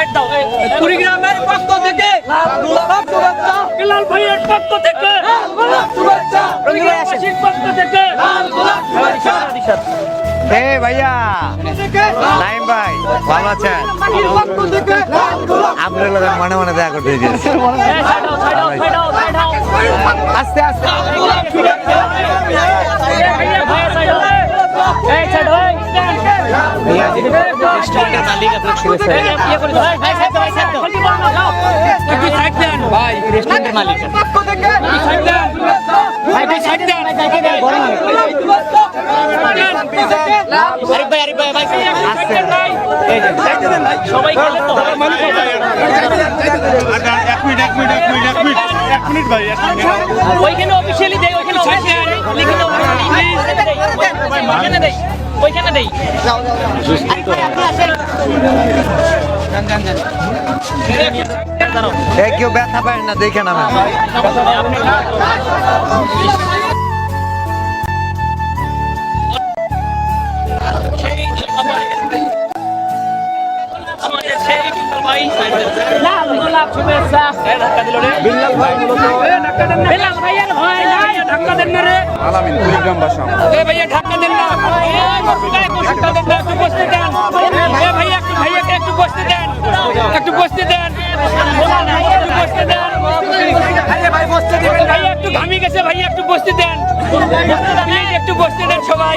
Side দাও কুড়িগ্রামের পক্ষ থেকে বিলাল ভাইয়ের পক্ষ থেকে কুড়িগ্রামবাসীর পক্ষ থেকে এ ভাইয়া নাইম ভাই ভালো আছেন? আপনার লোক মনে মনে দেখা করতে দিয়েছে আস্তে আস্তে সবাই ওইখানে অফিসিয়ালি দেয় ওইখানে ওইখানে দেয় ওইখানে দেই কেউ ব্যথা পায় না দেখে না আলামিন কুড়িগ্রাম বাসা ভাইয়া ধাক্কা দেন না ভাইয়াকে একটু বসতে দেন একটু বসতে দেন ভাইয়া একটু ঘামি গেছে ভাইয়া একটু বসতে দেন প্লিজ একটু বসতে দেন সবাই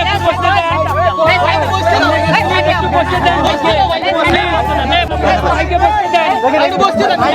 একটু বসতে দেন ভাইকে বসতে দেন